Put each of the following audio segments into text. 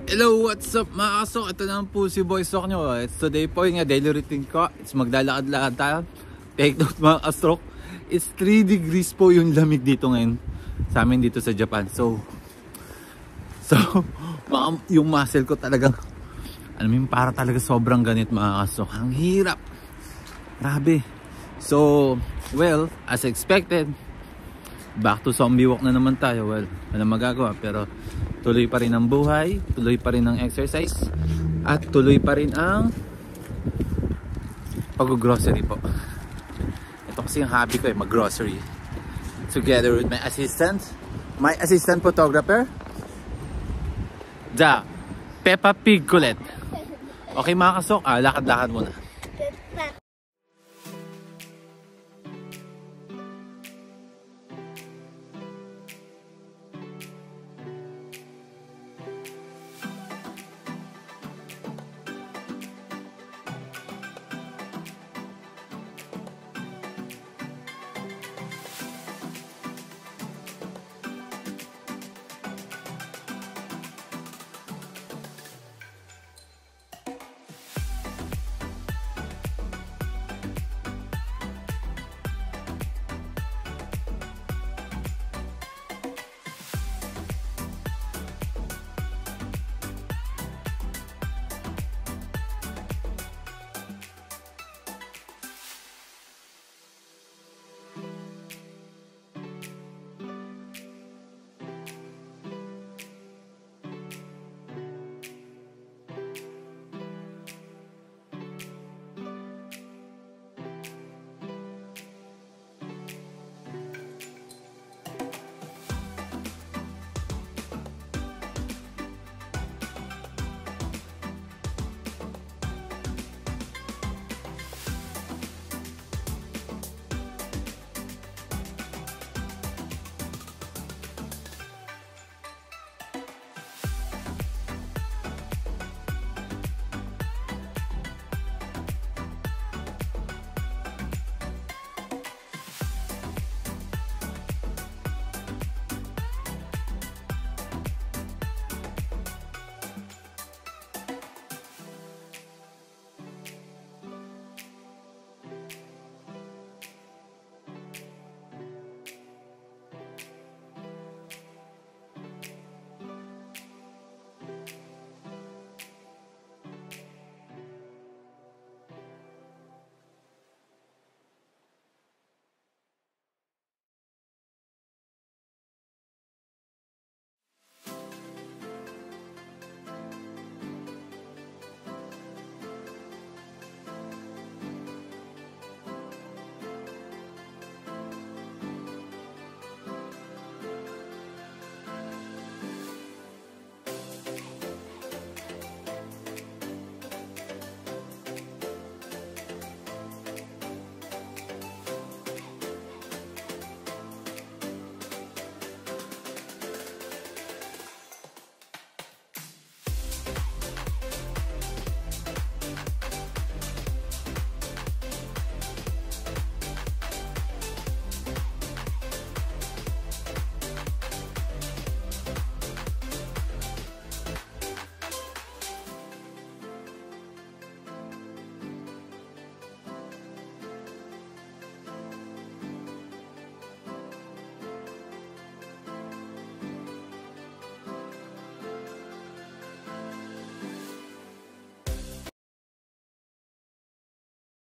Hello, what's up mga kasok? Ito naman po si Boy Sok nyo. It's today po yung daily routine ko. It's maglalakad-lakad tayo. Take note mga kasok. It's 3 degrees po yung lamig dito ngayon sa amin dito sa Japan. So yung muscle ko talagang para talaga sobrang ganit mga kasok. Ang hirap. Grabe. So, well, as expected, back to zombie walk na naman tayo. Well, walang magagawa pero tuloy pa rin ang buhay, tuloy pa rin ang exercise, at tuloy pa rin ang pag-grocery po. Ito kasi yung hobby ko mag-grocery. Together with my assistant photographer, the Peppa Pig Colette. Okay mga kasok, lakad-lakad muna.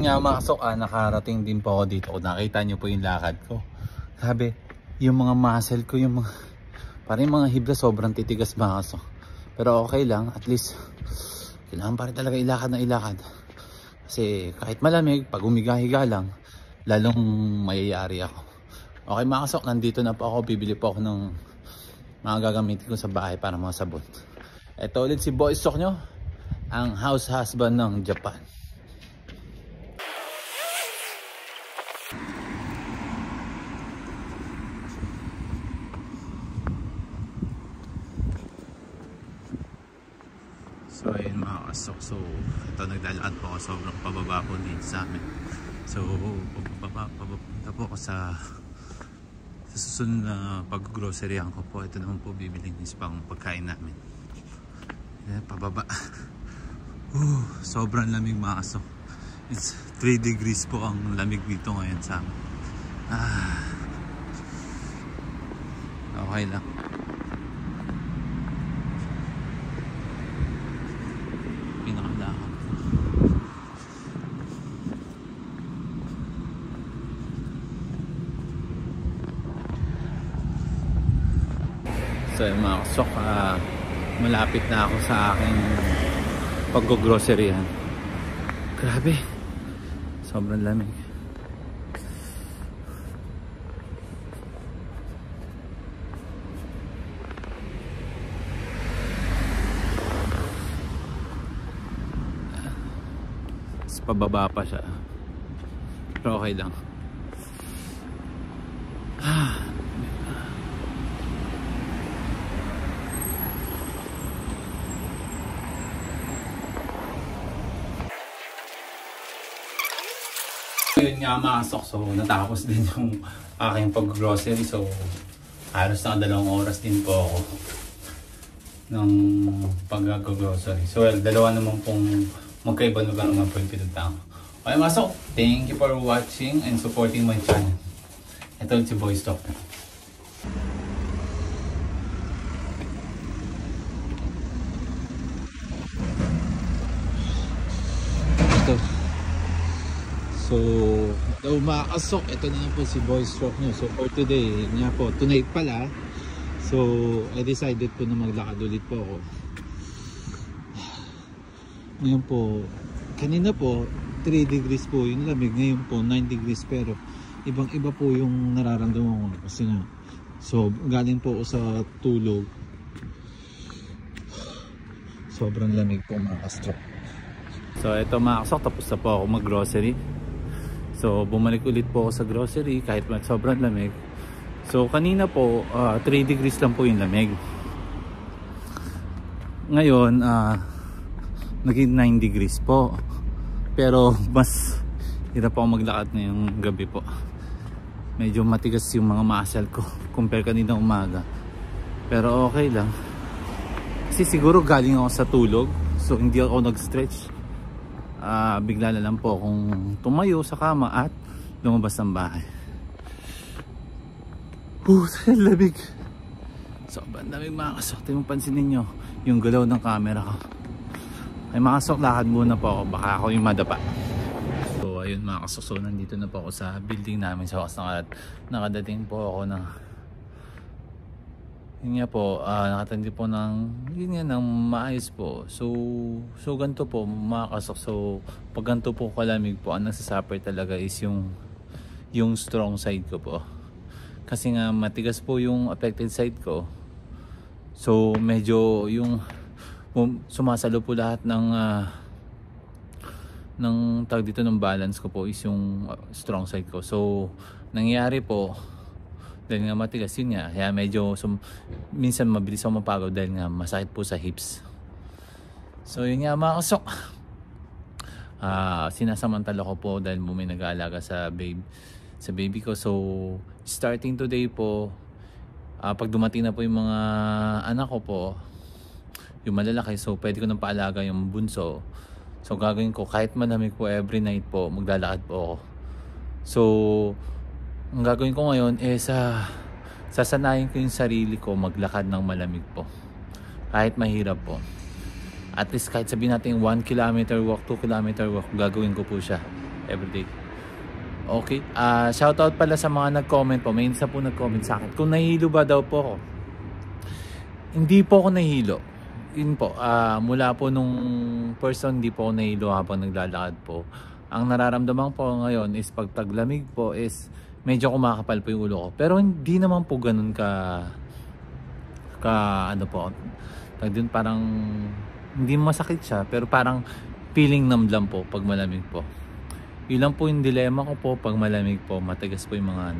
Nga mga kasok, nakarating din po ako dito. Nakita nyo po yung lakad ko. Sabi, yung mga muscle ko, yung mga parang yung mga hibla sobrang titigas mga kasok. Pero okay lang, at least kailangan pa rin talaga ilakad na ilakad. Kasi kahit malamig, pag humiga-higa lang, lalong mayayari ako. Okay mga kasok, nandito na po ako. Bibili po ako ng mga gagamitin ko sa bahay para mga sabon. Ito ulit si Boy Sok nyo, ang house husband ng Japan. So ayun mga kasok, so ito naglalakad po ako, sobrang pababa po din sa amin. So papunta po ako sa susunod na pag-groceryan ko po. Ito naman po bibiling is pang pagkain namin. Yan, pababa. Sobrang lamig mga kaso. It's 3 degrees po ang lamig dito ngayon sa amin. Okay lang. Pinakalakad. So yung mga kasok, malapit na ako sa aking pag-groceryhan. Grabe, sobrang lamig. Pababa pa siya, pero okay lang. Yun nga mga kasok, so natapos din yung aking pag-grocery. So halos na 2 oras din po ako ng pag-grocery. So well, 2 naman pong magkaiba lugar naman po yung pinuntahan ko. Okay mga kasok, thank you for watching and supporting my channel. Ito si Boys Talk na. Ito. So, mga kasok, ito na po si Boys Talk nyo. So for today, nga po, tonight pala. So I decided po na maglakad ulit po ako. Ngayon po, kanina po 3 degrees po yung lamig, ngayon po 9 degrees, pero ibang iba po yung nararamdaman ko kasi nga, so galing po ako sa tulog, sobrang lamig po mga kasok. So ito mga kasok, tapos na po ako mag grocery. So bumalik ulit po ako sa grocery kahit sobrang lamig. So kanina po 3 degrees lang po yung lamig, ngayon naging 9 degrees po. Pero mas hirap ako maglakad ngayong gabi po. Medyo matigas yung mga muscle ko compare kanina umaga. Pero okay lang. Kasi siguro galing ako sa tulog, so hindi ako nag-stretch. Bigla na lang po akong tumayo sa kama at lumabas ng bahay. Lamig. Sobrang lamig mga kasok. Tingnan, pansinin nyo yung galaw ng camera ko. Ay mga kasok, lakad muna po ako, baka ako yung madapa. So ayun mga kasok, so nandito na po ako sa building namin. Sa wakas nakadating po ako ng yun nga po, nakatandi po ng yun nga, ng maayos po. So ganito po mga kasok. So pag ganito po kalamig po, ang nagsasuffer talaga is yung strong side ko po. Kasi nga matigas po yung affected side ko. So medyo yung sumasalo po lahat ng tawag dito ng balance ko po is yung strong side ko. So nangyayari po dahil nga matigas, yun nga, kaya medyo minsan mabilis ako mapagod dahil nga masakit po sa hips. So yun nga mga kasok, sinasamantala ko po dahil may nag-aalaga sa baby ko. So starting today po, pag dumating na po yung mga anak ko po, yung malalaki, so pwede ko nang paalaga yung bunso. So gagawin ko kahit malamig po, every night po maglalakad po ako. So ang gagawin ko ngayon is sasanayin ko yung sarili ko maglakad ng malamig po, kahit mahirap po. At least kahit sabihin natin 1 kilometer walk, 2 kilometer walk, gagawin ko po siya everyday. Okay, shoutout pala sa mga nag-comment po. May isa po nag-comment sa akin kung nahihilo ba daw po ako. Hindi po ako nahihilo. Yun po, mula po nung person, hindi po ako nahihilo habang naglalakad po. Ang nararamdaman po ngayon is pag taglamig po is medyo kumakapal po yung ulo ko. Pero hindi naman po ganun ka ano po, din parang hindi masakit siya, pero parang feeling namdam po pag malamig po. Yun lang po yung dilema ko po pag malamig po, matigas po yung mga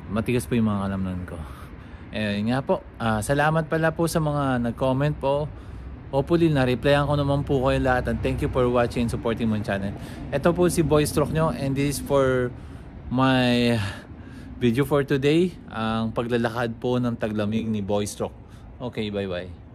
matigas po yung mga kalamnan ko. Nga po, salamat pala po sa mga nag-comment po. Hopefully na-replyan ko naman po kayo lahat, and thank you for watching and supporting my channel. Ito po si Boys Talk nyo, and this is for my video for today, ang paglalakad po ng taglamig ni Boys Talk. Okay, bye bye.